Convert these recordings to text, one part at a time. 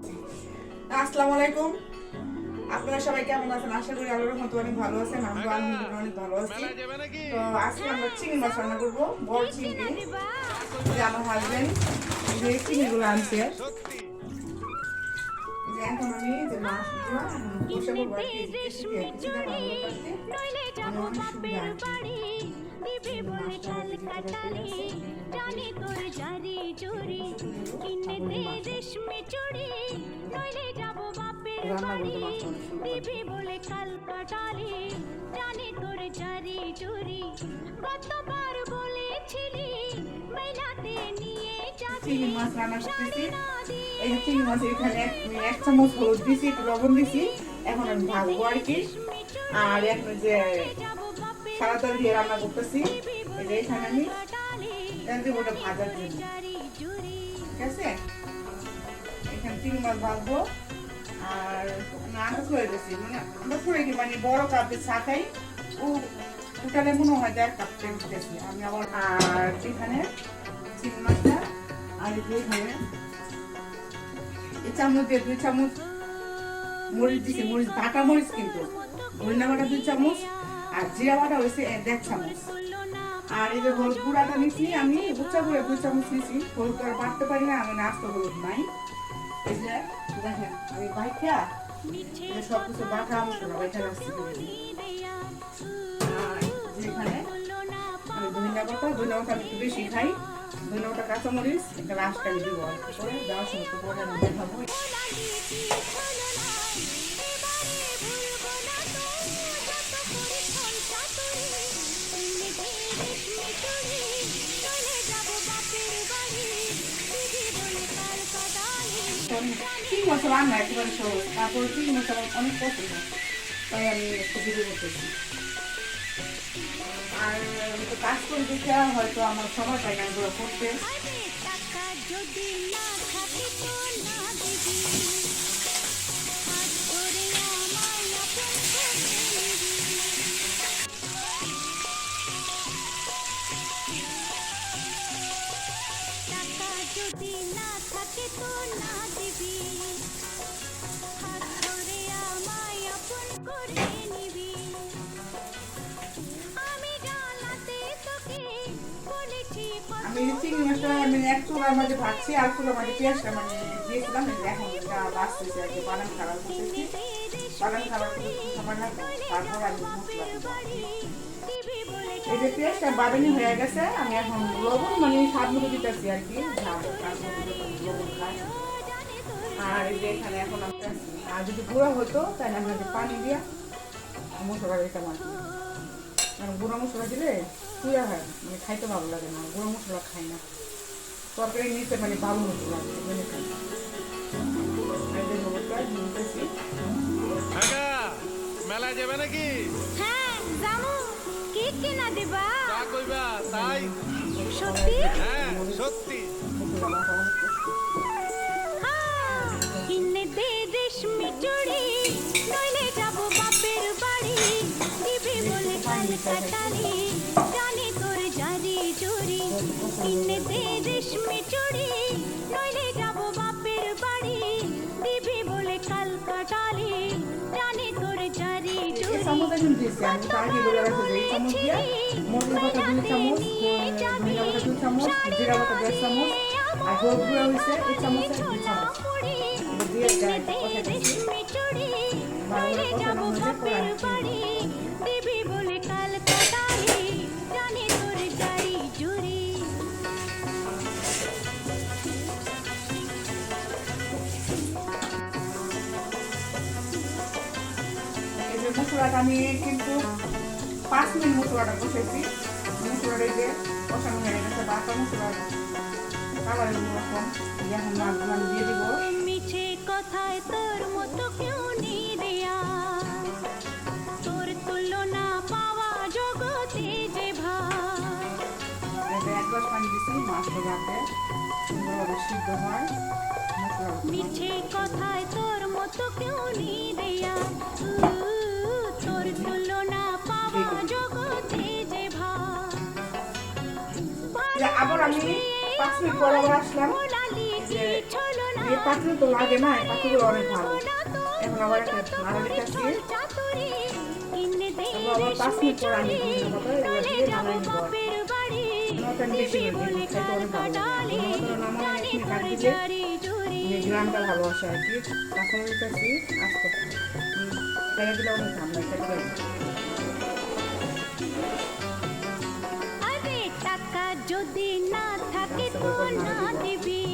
আসসালামু আলাইকুম। আপনারা সবাই কেমন আছেন? আশা করি আল্লাহর রহমতে অনেক ভালো আছেন। আমরা আলহামদুলিল্লাহ অনেক ভালো আছি। তো আজকে আমরা চিংড়ি মাছ রান্না করবো, বড় চিংড়ি। যে আমার হাজবেন্ড যে চিংড়িগুলো আনছে, যে এখন আমি যে মাছগুলো বসে করবো আর কি, কিছুটা ভালো কাটতে আমি অনেক সুবিধা আর কি। মাছটা রান্না বলতে চিংড়ি মাছ রান্না করতেছি। এই যে চিংড়ি মাছ এখানে এক চামচ হলুদ দিছি, একটু লবণ দিছি। এখন আমি ভাজবো আর কি। আর এখন যে সাদা তেল দিয়ে রান্না করতেছি, এই যে এখানে আমি তেল দিব ওটা ভাজার জন্য। ঠিক আছে, এখানে চিংড়ি মাছ ভাজবো। আর আন্দাজ করে গেছি, মানে আন্দাজ করে কি, মানে বড় কাপে চা খাই ওটালে মনে হয় 1.5 কাপ তেল দিতেছি আমি আবার। আর এখানে চিংড়ি মাছটা, আর এখানে এই চামচ দিয়ে 2 চামচ মরিচ দিছি, মরিচ বাটা মরিচ, কিন্তু ধনিয়া বাটা 2 চামচ, আর জিরা বাটা হয়েছে 1.5 চামচ। আর এই যে হলুদ গুঁড়াটা নিচ্ছি আমি, উচ্চা করে 2 চামচ নিচ্ছি। হলুদ আর বাটতে পারি না আমি, আস্ত হলুদ নাই। এই যে দেখেন আমি বাইটা সব কিছু বাটা মশলা বাইটা রাখছি। আর যেখানে আমি ধনিয়া বাটা আমি একটু বেশি খাই, ধনিয়া বাটা কাঁচামরিচ একটা লাস্ট আমি দিব আর কি, করে দেওয়ার সময় তো পরে আমি দেখাবো। চিংড়ি মাছ রান্না একেবারে সহজ, তারপর চিংড়ি মাছ আমার অনেক পছন্দ, তাই আমি একটু ভিডিও করতেছি। আর তো কাজ করে দেখে হয়তো আমার সময় পাই না এগুলো করতে। আমি চিংড়ি মাছটা আমি এক চুলার মাঝে ভাজছি, আর চুলার মাঝে পেঁয়াজটা মানে দিয়েছিলাম। এখন এটা বাঁচতেছে আর কি, বাদাম খাবার করতেছি। বাদাম খাবার খাবার তারপর আমি মশলা এই যে পেঁয়াজটা বাদামি হয়ে গেছে, আমি এখন লবণ মানে স্বাদ মতো দিতেছি আর কি, লবণ খাই। আর এই যে এখানে এখন আর যদি গুঁড়ো হতো তাহলে আমরা যে পানি দিয়া মশলা দিতাম আর কি। কারণ গুঁড়ো মশলা দিলে পুয়া হয়, মানে খাইতে ভালো লাগে না, গুঁড়ো মশলা খাই না। তরকারি নিতে মানে ভালো মশলা লাগে খাই। মেলা যাবে নাকি? হ্যাঁ জামু, কি কিনা দিবা? তা কইবা তাই? সত্যি? হ্যাঁ সত্যি। কিনে দে রেশমি চুড়ি, নইলে যাব বাপের বাড়ি। দিবি বলে কাল কাটালি, জানি তোর জারি জুরি। কিনে দে রেশমি চুড়ি, নইলে যাব বাপের বাড়ি। দিবি বলে কাল কাটালি, জানি তোর জারি জুরি। চামচ এখন দিয়েছি আমি, তার আগে বলে রাখছি যে এই চামচ দিয়ে মশলা বাটা 2 চামচ, ধনিয়া বাটা 2 চামচ, জিরা বাটা 1.5 চামচ, আর হলুদ গুঁড়া হয়েছে 1 চামচের 2 চামচ দিয়ে একটা কষা দিচ্ছি। ভালো করে কষানো হলে পরে আমি দিবি বলে কাল কাটালি, জানি তোর জারি জুরি। এই যে মশলাটা আমি কিন্তু 5 মিনিট মশলাটা কষেছি। মশলাটা এই যে কষানো হয়ে গেছে, বাটা মশলা কালারের রকম। এখন মাছগুলো আমি দিয়ে দিব। মিছে কথায় তোর মতো কেউ নেই রেয়া, তোর তুলনা পাওয়া জগতে যে ভাই। এক গ্লাস পানি দিচ্ছি, মাছটা যাতে সুন্দরভাবে সিদ্ধ হয়। মিছে কথায় তোর মতো কেউ নেই রেয়া, তোর তুলনা পাওয়া জগতে যে ভাই। আবার আমি 5 মিনিট পর আবার আসলাম, এই পাত্র তো লাগে না, এই পাত্রগুলো অনেক ভালো। এখন আবার একটা ভাড়া দিতেছি, আবার 5 মিনিট পর আমি বিভিন্ন কথা এগুলো দিয়ে নামাই নিব। নটা বেশি করে দিই, খাইতে অনেক ভালো লাগে। নামাই 1 মিনিট আগে দিলে গ্রামটা ভালো আসে আর কি। কাঁচামরিচ দিতেছি আস্তে ফেলে দিলে অনেক ঠান্ডা খেতে পারি। আরে টাকা যদি না থাকে তো না দিবি,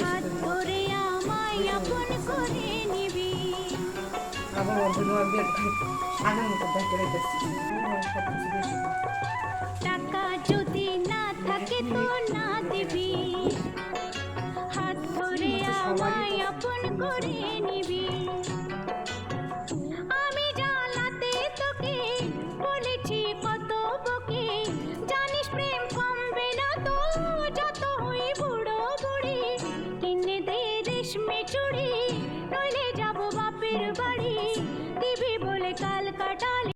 হাত ধরে আমায় আপন করে নিবি। আবার অর্ধেক আগের মতো দেখতে রেখেছি সব কিছু বেশি। টাকা যদি না থাকে তো না দিবি, হাত ধরে আমায় আপন করে নিবি। আমি জ্বালাতে তোকে বলেছি কত বকে, জানিস প্রেম কমবে না তো যত হই বুড়ো বুড়ি। কিনে দে রেশমি চুড়ি,